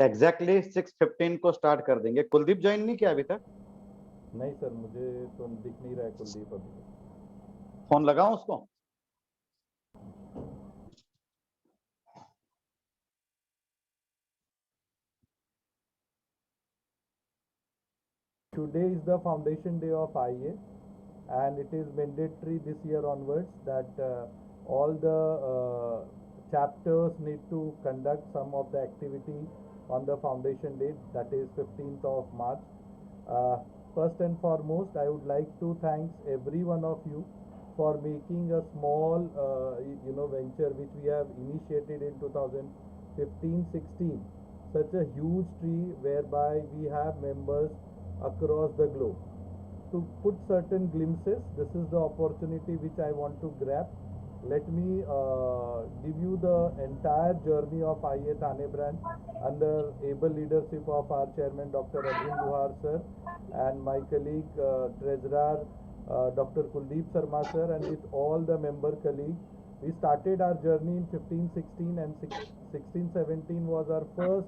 Exactly 6:15 को start कर देंगे। कुलदीप ज्वाइन नहीं किया अभी तक? नहीं सर, मुझे तो दिख नहीं रहा है कुलदीप अभी। फोन लगाऊं उसको? Today is the foundation day of IA, and it is mandatory this year onwards that all the chapters need to conduct some of the activity on the foundation day, that is 15th of March. First and foremost, I would like to thank every one of you for making a small venture which we have initiated in 2015-16, such a huge tree whereby we have members across the globe. To put certain glimpses, this is the opportunity which I want to grab. Let me give you the entire journey of IA Thane branch under able leadership of our chairman Dr. Arvind Duhar sir and my colleague treasurer Dr. Kuldeep Sharma sir, and with all the member colleagues. We started our journey in 15-16, and 16-17 was our first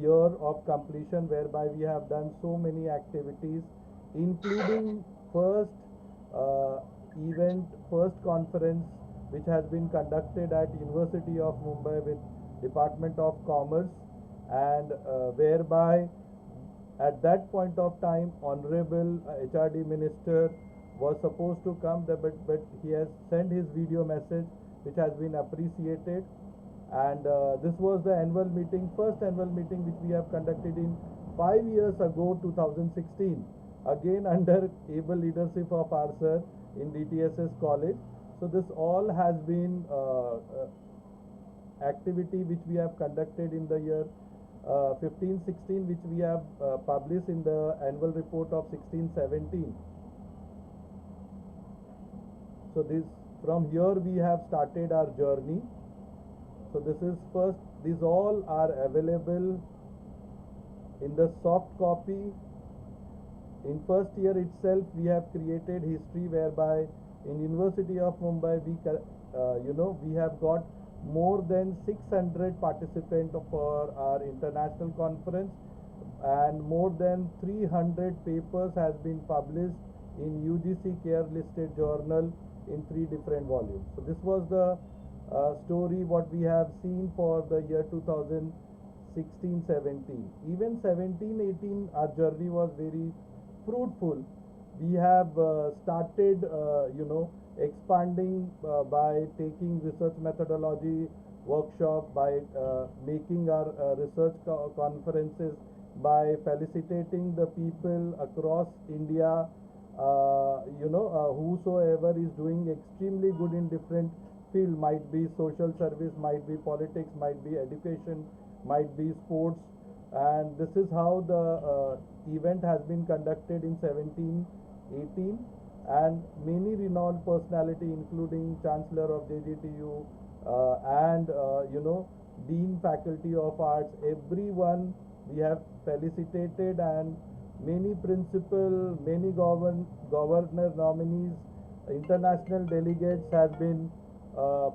year of completion, whereby we have done so many activities, including first event, first conference which has been conducted at University of Mumbai with Department of Commerce, and whereby at that point of time Honorable HRD Minister was supposed to come, but he has sent his video message, which has been appreciated. And this was the annual meeting, first annual meeting which we have conducted in 5 years ago, 2016, again under able leadership of our sir in DTSS college. So this all has been activity which we have conducted in the year 15-16, which we have published in the annual report of 16-17. So this, from here we have started our journey. So this is first, these all are available in the soft copy. In first year itself we have created history, whereby in University of Mumbai we have got more than 600 participants for our international conference, and more than 300 papers has been published in UGC Care listed journal in 3 different volumes. So this was the story what we have seen for the year 2016-17. Even 17-18 our journey was very fruitful. We have started expanding by taking research methodology workshop, by making our research conferences, by felicitating the people across India, whosoever is doing extremely good in different field, might be social service, might be politics, might be education, might be sports. And this is how the event has been conducted in 17-18, and many renowned personality, including Chancellor of JGTU and Dean Faculty of Arts, everyone we have felicitated, and many principal, many governor nominees, international delegates have been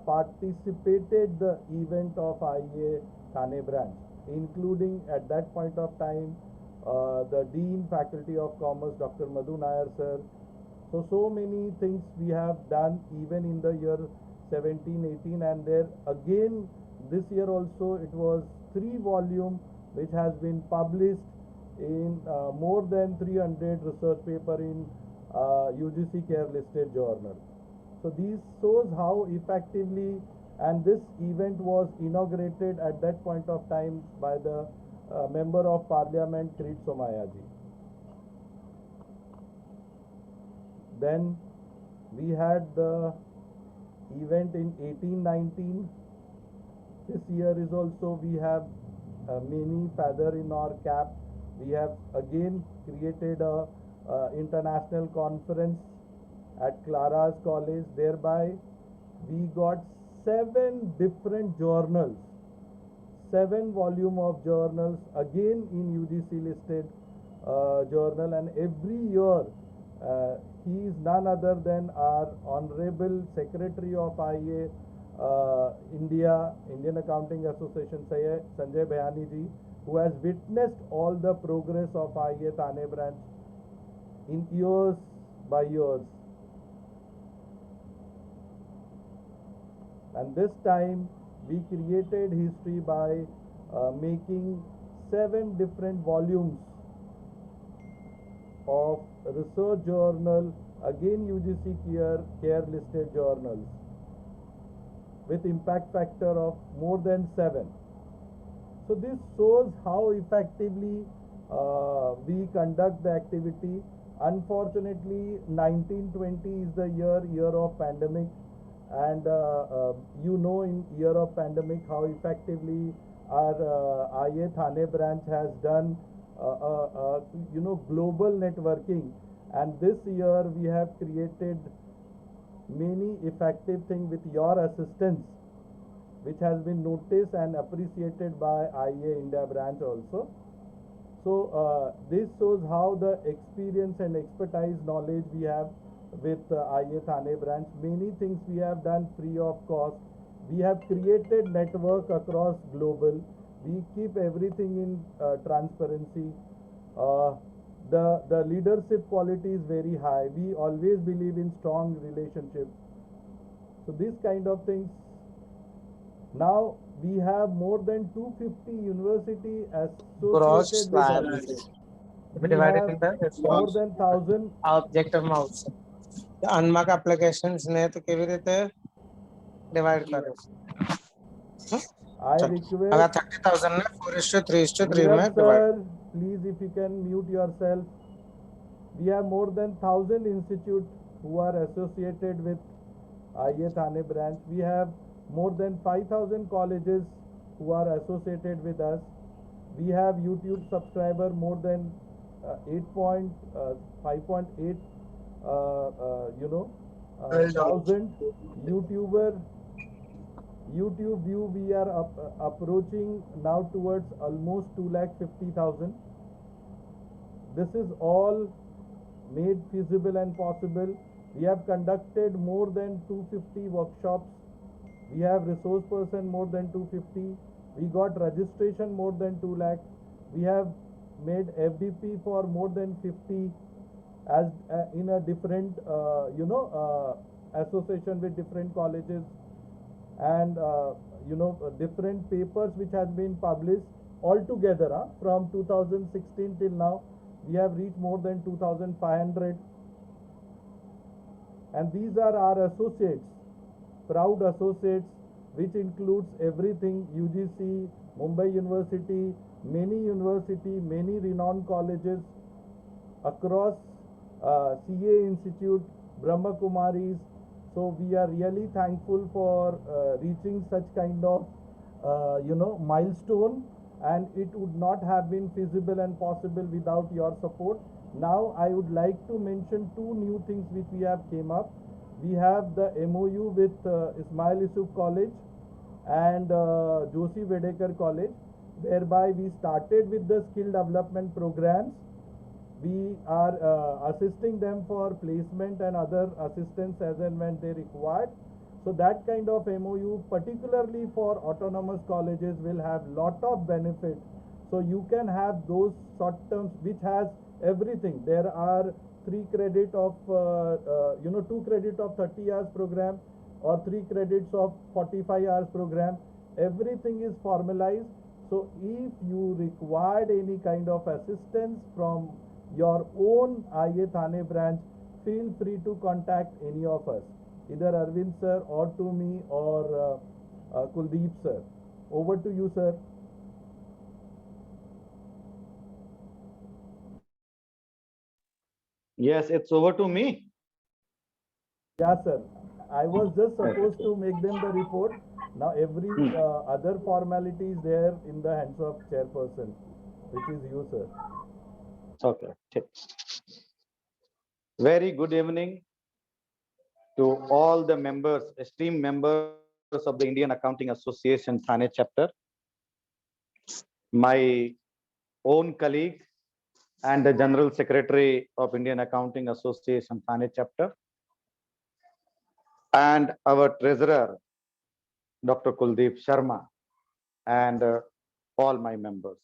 participated the event of IA Thane branch, including at that point of time the Dean Faculty of Commerce Dr. Madhu Nair sir. So many things we have done even in the year 17-18, and there again this year also it was 3 volume which has been published in more than 300 research paper in UGC Care listed journal. So this shows how effectively, and this event was inaugurated at that point of time by the Member of Parliament Kirit Somayaji. Then we had the event in 18-19. This year is also we have many feather in our cap. We have again created a international conference at Clara's College. Thereby, we got 7 different journals, 7 volume of journals again in UGC listed journal, and every year he is none other than our Honorable Secretary of IA Indian Accounting Association, Sanjay Bhayani ji, who has witnessed all the progress of IA Thane branch in years by years. And this time we created history by making 7 different volumes of research journal, again UGC care listed journals, with impact factor of more than 7. So this shows how effectively we conduct the activity. Unfortunately, 1920 is the year of pandemic, and you know, in year of pandemic how effectively our IA Thane branch has done global networking, and this year we have created many effective things with your assistance, which has been noticed and appreciated by IA India branch also. So this shows how the experience and expertise knowledge we have with IA Thane branch. Many things we have done free of cost. We have created network across global. We keep everything in transparency. The leadership quality is very high. We always believe in strong relationships. So these kind of things. Now we have more than 250 university associated with us. We have more than 1,000 objective mouse अनमक applications ने तो केवी રીતે divide करे I request अगर 30,000 ने 4:3:3 में Neeraj divide sir, please if you can mute yourself. We have more than 1,000 institutes who are associated with IA Thane branch. We have more than 5,000 colleges who are associated with us. We have YouTube subscriber more than 5.8 thousand. YouTube view we are approaching now towards almost 250,000. This is all made feasible and possible. We have conducted more than 250 workshops. We have resource person more than 250. We got registration more than 2 lakh. We have made FDP for more than 50 as in a different association with different colleges, and different papers which has been published altogether from 2016 till now. We have reached more than 2,500, and these are our associates, proud associates, which includes everything: UGC, Mumbai University, many renowned colleges across, CA Institute, Brahma Kumaris. So we are really thankful for reaching such kind of milestone, and it would not have been feasible and possible without your support. Now I would like to mention 2 new things which we have came up. We have the MOU with Ismail Yusuf College and Joshi Vedekar College, whereby we started with the skill development programs. We are assisting them for placement and other assistance as and when they required. So that kind of MOU, particularly for autonomous colleges, will have lot of benefit. So you can have those short terms which has everything. There are 3 credit of 2 credit of 30 hours program, or 3 credits of 45 hours program. Everything is formalized. So if you required any kind of assistance from your own IA Thane branch, feel free to contact any of us, either Arvind sir or to me or Kuldeep sir. Over to you, sir. Yes, it's over to me. Yeah, sir. I was just supposed to make them the report. Now every other formality is there in the hands of chairperson, which is you, sir. Okay. Very good evening to all the members, esteemed members of the Indian Accounting Association Thane chapter, my own colleague and the General Secretary of Indian Accounting Association Thane chapter, and our Treasurer, Dr. Kuldeep Sharma, and all my members.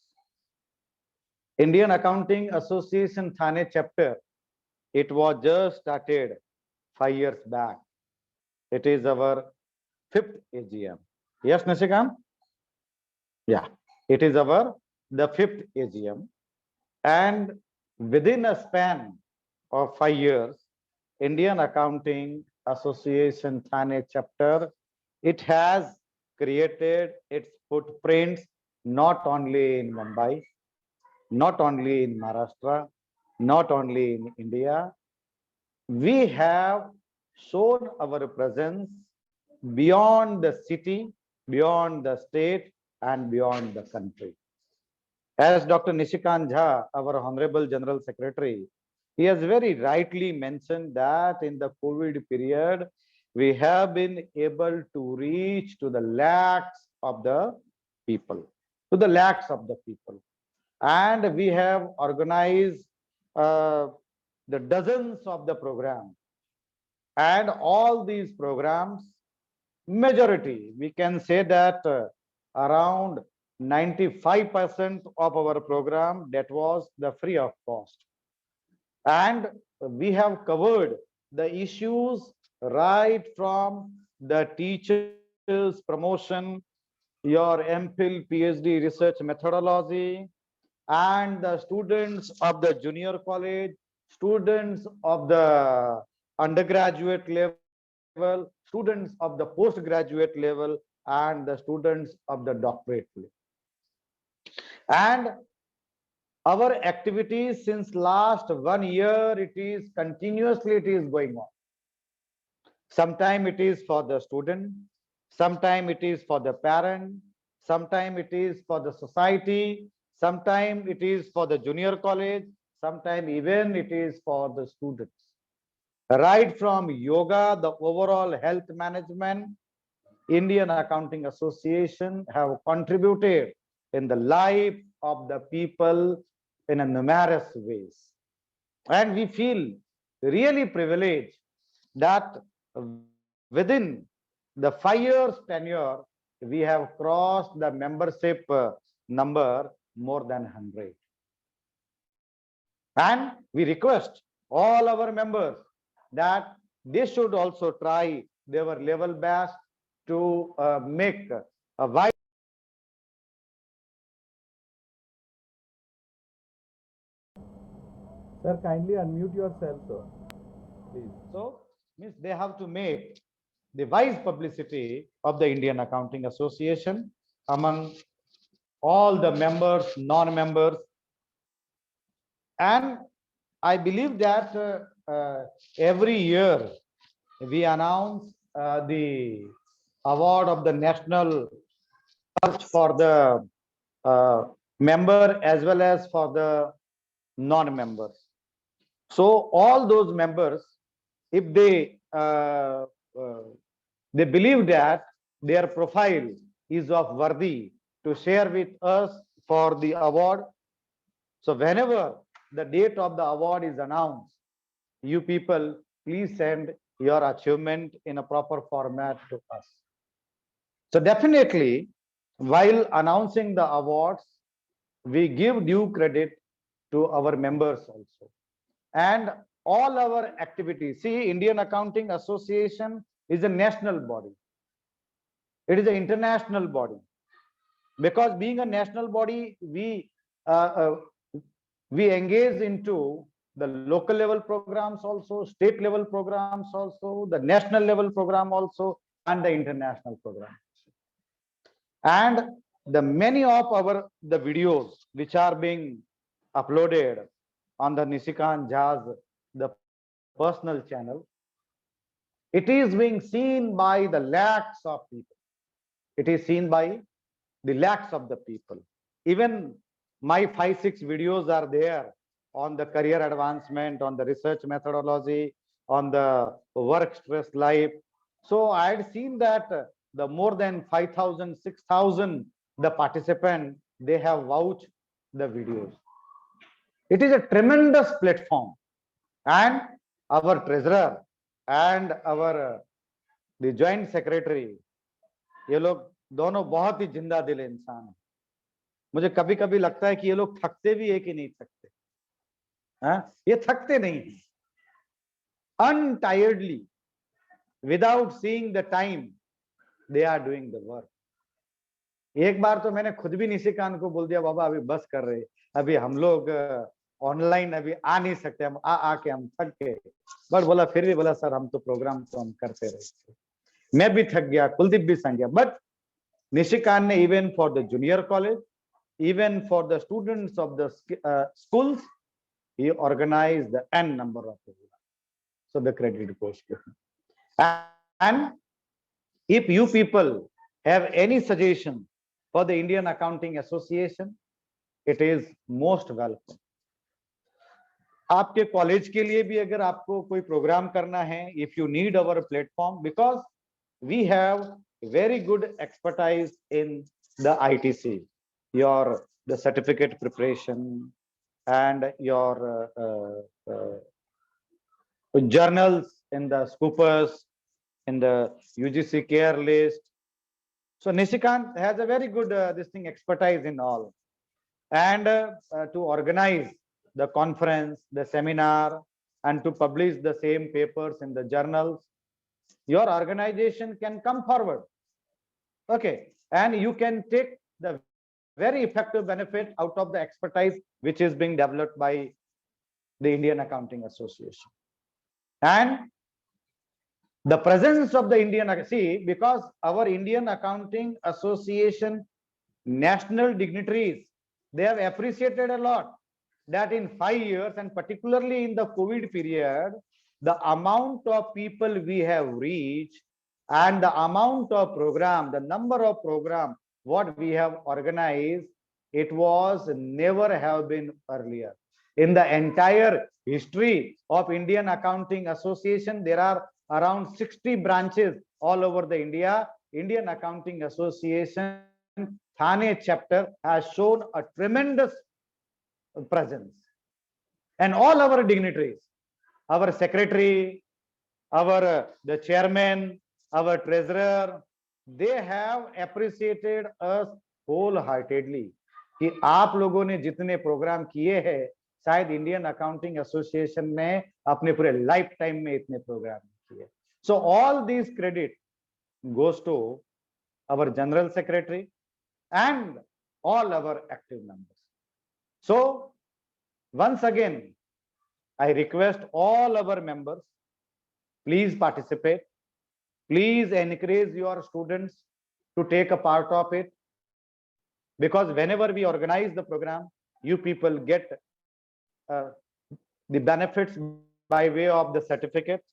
Indian Accounting Association Thane chapter, it was just started 5 years back. It is our 5th AGM. Yes, Nishikant? Yeah, it is the 5th AGM. And within a span of 5 years, Indian Accounting Association Thane chapter, it has created its footprints not only in Mumbai, not only in Maharashtra, not only in India. We have shown our presence beyond the city, beyond the state, and beyond the country. As Dr. Nishikant Jha, our Honorable General Secretary, he has very rightly mentioned that in the COVID period, we have been able to reach to the lakhs of the people, And we have organized the dozens of the programs. And all these programs, majority, we can say that around 95% of our program, that was the free of cost. And we have covered the issues right from the teachers promotion, your MPhil, PhD research methodology, and the students of the junior college, students of the undergraduate level, students of the postgraduate level, and the students of the doctorate level. And our activities since last 1 year, it is continuously going on. Sometime it is for the student, sometime it is for the parent, sometime it is for the society, sometime it is for the junior college, sometime even it is for the students. Right from yoga, the overall health management, Indian Accounting Association have contributed in the life of the people in a numerous ways. And we feel really privileged that within the 5 years tenure, we have crossed the membership number more than 100. And we request all our members that they should also try their level best to make a wide. Sir, kindly unmute yourself, sir. Please. So, means they have to make the wise publicity of the Indian Accounting Association among all the members, non-members. And I believe that every year we announce the award of the national for the member as well as for the non-members. So all those members, if they believe that their profile is of worthy to share with us for the award, so whenever the date of the award is announced, you people please send your achievement in a proper format to us. So definitely, while announcing the awards, we give due credit to our members also. And all our activities, see, Indian Accounting Association is a national body. It is an international body. Because being a national body, we engage into the local level programs also, state level programs also, the national level program also, and the international program. And the many of the videos which are being uploaded on the Nishikant Jha's the personal channel, It is being seen by the lakhs of people. It is seen by the lakhs of the people. Even my 5-6 videos are there on the career advancement, on the research methodology, on the work stress life. So I had seen that the more than 5,000, 6,000, the participant, they have vouched the videos. It is a tremendous platform, and our treasurer and our the joint secretary, ये लोग दोनों बहुत ही जिंदा दिल इंसान है. मुझे कभी कभी लगता है कि ये लोग थकते भी है कि नहीं थकते. हाँ, ये थकते नहीं है. Untiredly, without seeing the time, they are doing the work. एक बार तो मैंने खुद भी निशिकांत को बोल दिया, बाबा अभी बस कर रहे, अभी हम लोग ऑनलाइन अभी आ नहीं सकते, हम आके हम थक गए. बट बोला, फिर भी बोला सर हम तो प्रोग्राम तो हम करते रहे. मैं भी थक गया, कुलदीप भी थक गया. बट निशिकांत ने even for the junior college, even for the students of the schools, he organized the n number of programs. So the credit goes to him. And if you people have any suggestion for the Indian Accounting Association, it is most welcome. आपके college के लिए भी अगर आपको कोई programme करना है, if you need our platform, because we have very good expertise in the ITC, the certificate preparation and your journals in the Scoopers, in the UGC care list. So Nishikant has a very good expertise in all, and to organize the conference, the seminar, and to publish the same papers in the journals, your organization can come forward. Okay, and you can take the very effective benefit out of the expertise which is being developed by the Indian Accounting Association. And the presence of the because our Indian Accounting Association national dignitaries, they have appreciated a lot that in 5 years, and particularly in the COVID period, the amount of people we have reached and the amount of program, the number of program what we have organized, it was never have been earlier. In the entire history of Indian Accounting Association, there are around 60 branches all over the India. Indian Accounting Association Thane chapter has shown a tremendous presence. And all our dignitaries, our secretary, our the chairman, our treasurer, they have appreciated us wholeheartedly कि आप लोगों ने जितने programme किए हैं, शायद Indian accounting association ने अपने पूरे लाइफ टाइम में इतने प्रोग्राम किए. So all this credit goes to our general secretary and all our active members. So once again, I request all our members, please participate. Please encourage your students to take a part of it, because whenever we organize the program, you people get the benefits by way of the certificate.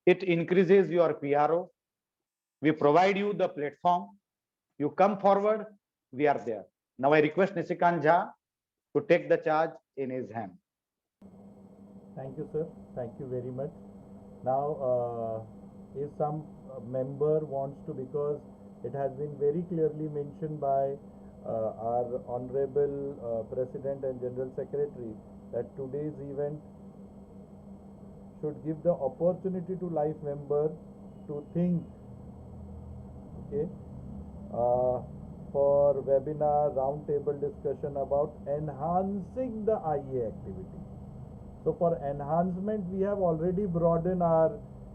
It increases your PRO. We provide you the platform. You come forward, we are there. Now I request Nishikant Jha to take the charge in his hand. Thank you, sir. Thank you very much. Now, if some member wants to, because it has been very clearly mentioned by our Honorable President and General Secretary that today's event should give the opportunity to life member to think, okay, for webinar roundtable discussion about enhancing the IA activity. So for enhancement, we have already broadened our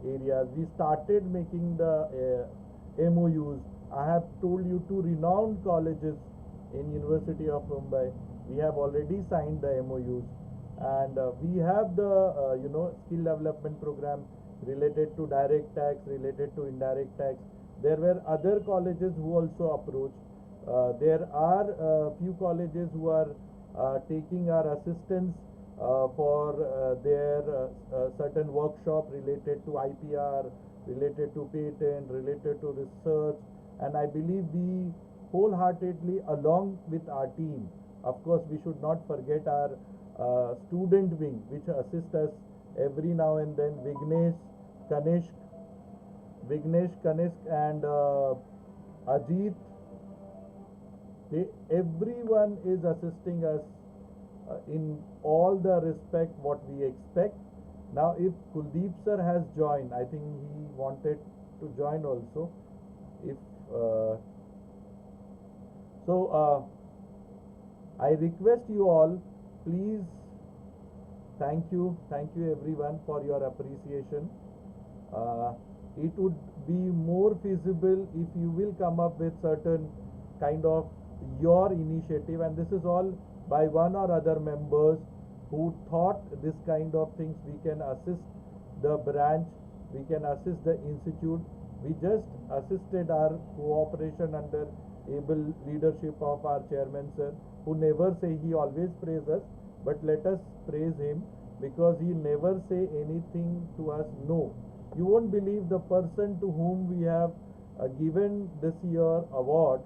areas. We started making the MOUs. I have told you two renowned colleges in University of Mumbai. We have already signed the MOUs, and we have the skill development program related to direct tax, related to indirect tax. There were other colleges who also approached. There are few colleges who are taking our assistance for their certain workshop related to IPR, related to patent, related to research, and I believe we wholeheartedly along with our team. Of course, we should not forget our student wing, which assists us every now and then. Kanishk, Kanishk, and Ajit. Everyone is assisting us in all the respect what we expect. Now, if Kuldeep sir has joined, I think he wanted to join also. If I request you all, please, thank you everyone for your appreciation. It would be more feasible if you will come up with certain kind of your initiative, and this is all by one or other members who thought this kind of things. We can assist the branch, we can assist the institute. We just assisted our cooperation under able leadership of our chairman sir, who never say, he always praise us, but let us praise him because he never say anything to us no. You won't believe the person to whom we have given this year award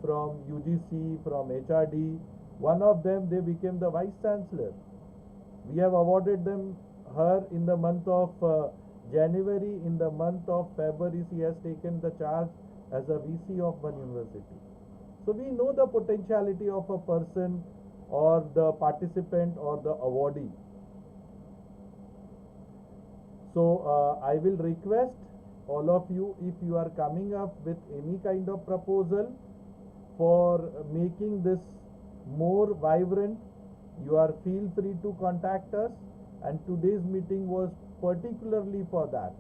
from UGC, from HRD. One of them, they became the Vice Chancellor. We have awarded her in the month of January. In the month of February, she has taken the charge as a VC of one university. So we know the potentiality of a person or the participant or the awardee. So I will request all of you, if you are coming up with any kind of proposal for making this more vibrant, you are feel free to contact us, and today's meeting was particularly for that.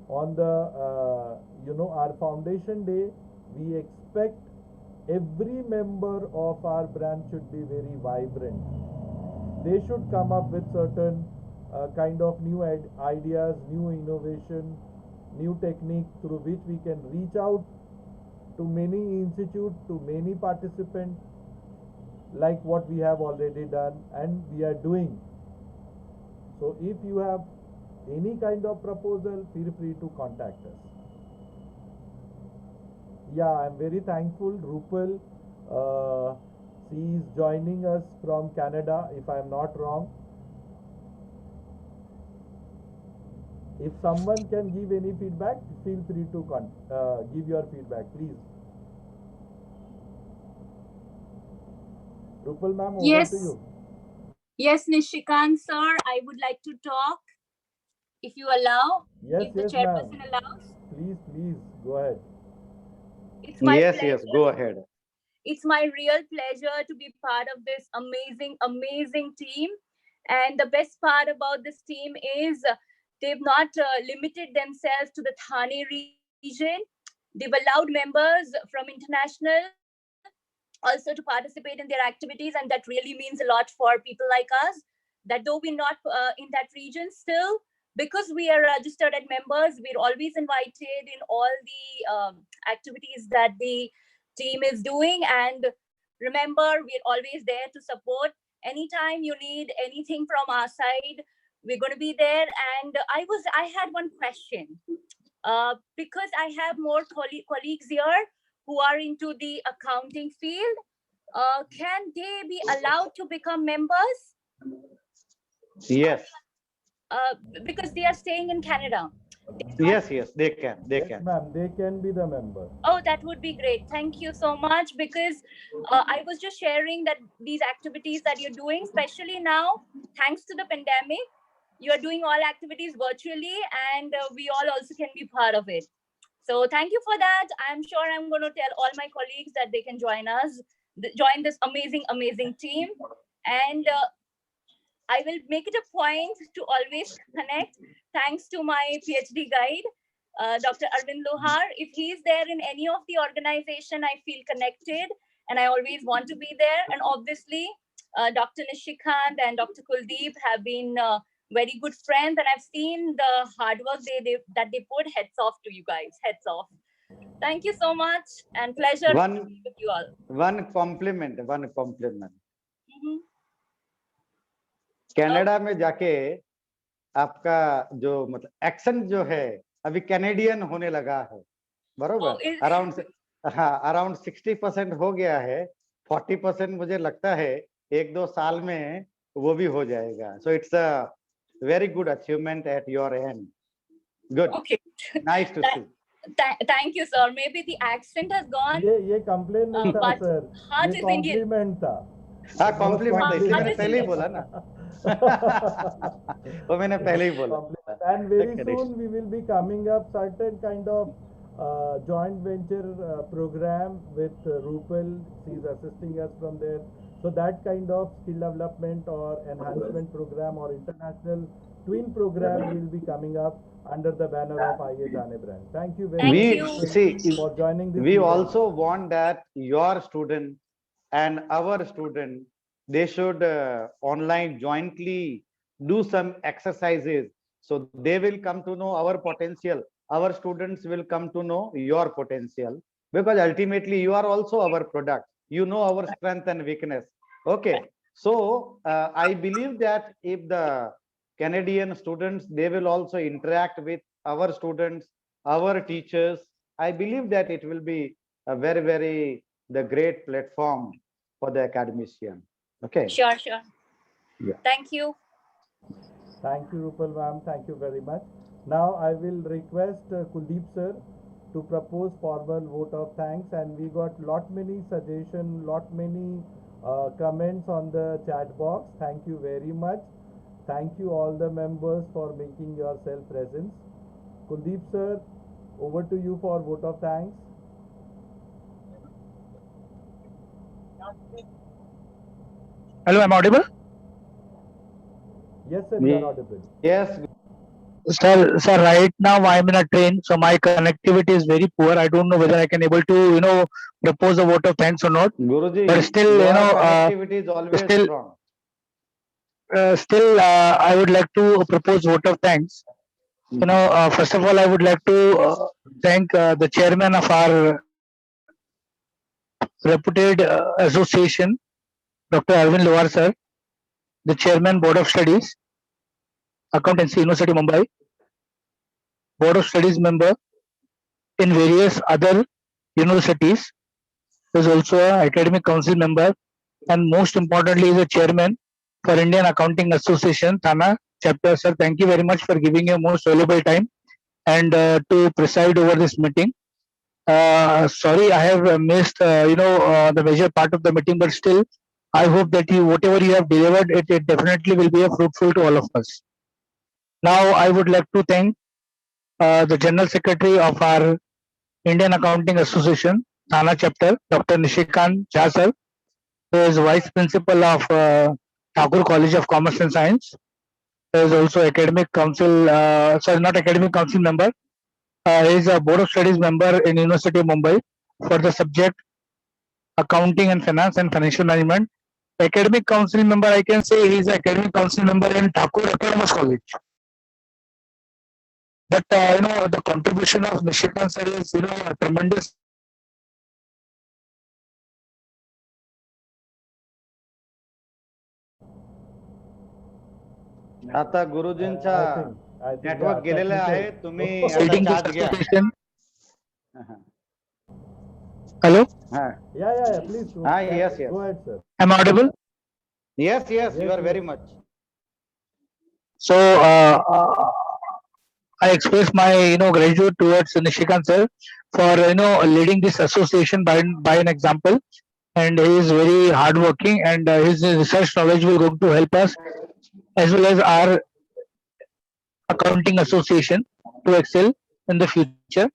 On the our foundation day, we expect every member of our branch should be very vibrant. They should come up with certain kind of new ideas, new innovation, new technique through which we can reach out to many institutes, to many participants, like what we have already done and we are doing. So if you have any kind of proposal, feel free to contact us. Yeah, I'm very thankful. Rupal, she is joining us from Canada, if I'm not wrong. If someone can give any feedback, feel free to give your feedback, please. Rupal ma'am, over to you. Yes, Nishikant sir, I would like to talk, if you allow. Yes, if the yes, chairperson ma'am. allows. Please, go ahead. It's my Yes, pleasure. yes, go ahead. It's my real pleasure to be part of this amazing team. And the best part about this team is they've not limited themselves to the Thane region. They've allowed members from international also to participate in their activities, and that really means a lot for people like us, that though we're not in that region, still, because we are registered as members, we're always invited in all the activities that the team is doing. And remember, we're always there to support. Anytime you need anything from our side, we're going to be there. And I had one question, because I have more colleagues here who are into the accounting field. Can they be allowed to become members? Yes, Because they are staying in Canada. yes, they can, Yes, ma'am, they can be the member. Oh, that would be great. Thank you so much. Because I was just sharing that these activities that you're doing, especially now, thanks to the pandemic, you are doing all activities virtually, and we all also can be part of it. So thank you for that. I'm sure I'm going to tell all my colleagues that they can join us, join this amazing team. And I will make it a point to always connect. Thanks to my PhD guide, Dr. Arvind Lohar. If he's there in any of the organization, I feel connected and I always want to be there. And obviously, Dr. Nishikant and Dr. Kuldeep have been very good friends, and I've seen the hard work that they put. Heads off to you guys. Heads off. Thank you so much, and pleasure to be with you all. One compliment. Mhm. Canada में जाके आपका जो मतलब accent जो है अभी Canadian होने लगा है, बरोबर? is- अराउंड अराउंड 60% हो गया है, 40% मुझे लगता है 1-2 साल में वो भी हो जाएगा. So it's a very good achievement at your end. Good, Okay. Nice to see. Thank you, sir. Maybe the accent has gone, ये कंप्लेन नहीं था but सर, heart ये is Indian. कॉम्प्लीमेंट था. हाँ, कॉम्प्लीमेंट है, इसलिए मैंने Heart is पहले ही Indian. बोला ना. वो मैंने पहले ही बोला. And very Correct. soon we will be coming up certain kind of joint venture program with Rupal. She's assisting us from there. So that kind of skill development or enhancement program or international twin program will be coming up under the banner of IA Jane brand. Thank you very Thank much We you. Rupal, see, for joining this we event. also want that your student and our student, they should online jointly do some exercises, so they will come to know our potential. Our students will come to know your potential, because ultimately you are also our product. You know our strength and weakness. Okay, so I believe that if the Canadian students, they will also interact with our students, our teachers, I believe that it will be a very, very the great platform for the academician. Okay. Sure, sure. Yeah. Thank you. Thank you, Rupal ma'am. Thank you very much. Now I will request Kuldeep sir to propose formal vote of thanks, and we got lot many suggestions, lot many comments on the chat box. Thank you very much. Thank you all the members for making yourself present. Kuldeep sir, over to you for vote of thanks. Hello, am I audible? Yes sir, you are audible. Yes. Sir, right now I'm in a train, so my connectivity is very poor. I don't know whether I can able to, propose a vote of thanks or not. Guruji, But still, your connectivity is always still- strong. I would like to propose vote of thanks. First of all, I would like to thank the chairman of our reputed association, Dr. Arvind Lovar sir, the chairman, Board of Studies, Accountancy, University Mumbai, Board of Studies member in various other universities. He is also an academic council member, and most importantly, is a chairman for Indian Accounting Association, Thana chapter. Sir, thank you very much for giving your most valuable time and to preside over this meeting. Sorry, I have missed, the major part of the meeting, but still, I hope that whatever you have delivered, it definitely will be a fruitful to all of us. Now, I would like to thank the General Secretary of our Indian Accounting Association, Thana chapter, Dr. Nishikant Jha sir, who is Vice Principal of Thakur College of Commerce and Science. He is also Academic Council, not Academic Council member. He is a Board of Studies member in University of Mumbai for the subject Accounting and Finance and Financial Management. Academic Council member, I can say he is Academic Council member in Thakur Autonomous College. But the contribution of Nishikant sir is tremendous. आता गुरुजींचा I think network गेलेला आहे. technical. तुम्ही Leading आता this charge घ्या. association. हा. Hello, हा. Yeah, please. Yes. Go ahead, sir. am I audible? Yes, you are very much. So I express my gratitude towards Nishikant sir for leading this association by an example, and he is very hardworking, and his research knowledge will going to help us as well as our accounting association to excel in the future.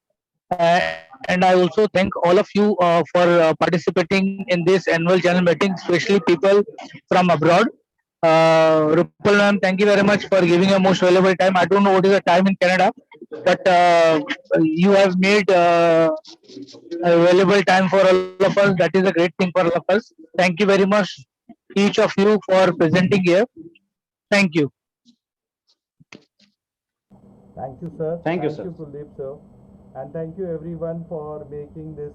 And I also thank all of you for participating in this annual general meeting, especially people from abroad. Rupal ma'am, thank you very much for giving your most valuable time. I don't know what is the time in Canada, but you have made a valuable time for all of us. That is a great thing for all of us. Thank you very much, each of you, for presenting here. Thank you. Thank you, sir. Thank you, sir. Kuldeep, sir. And thank you everyone for making this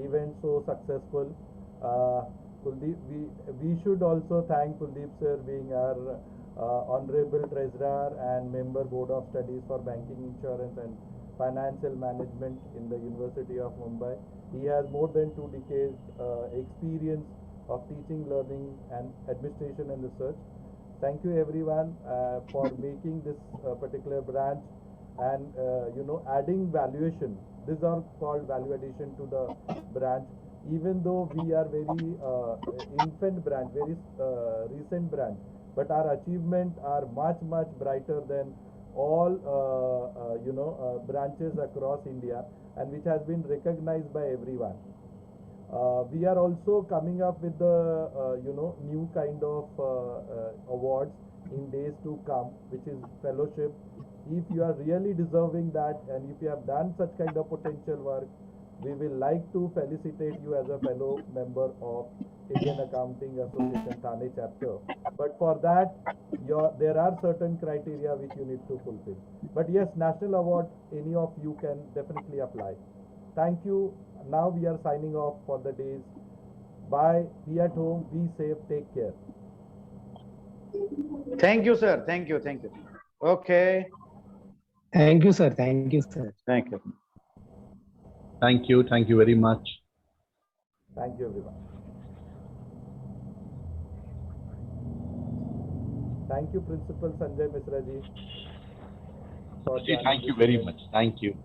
event so successful. Kuldeep, we should also thank Kuldeep sir being our Honorable Treasurer and Member Board of Studies for Banking, Insurance and Financial Management in the University of Mumbai. He has more than 2 decades experience of teaching, learning and administration and research. Thank you everyone for making this particular branch and adding valuation. These are called value addition to the branch. Even though we are very infant branch, very recent branch, but our achievement are much brighter than all branches across India, and which has been recognized by everyone. We are also coming up with the new kind of awards in days to come, which is fellowship. If you are really deserving that, and if you have done such kind of potential work, we will like to felicitate you as a fellow member of Indian Accounting Association Thane chapter. But for that, there are certain criteria which you need to fulfill. But yes, national award, any of you can definitely apply. Thank you. Now we are signing off for the days. Bye. Be at home. Be safe. Take care. Thank you, sir. Thank you. Thank you. Okay. Thank you, sir. Thank you, sir. Thank you. Thank you. Thank you very much. Thank you, everyone. Thank you, Principal Sanjay Misra ji. for joining Thank you this very event. much. Thank you.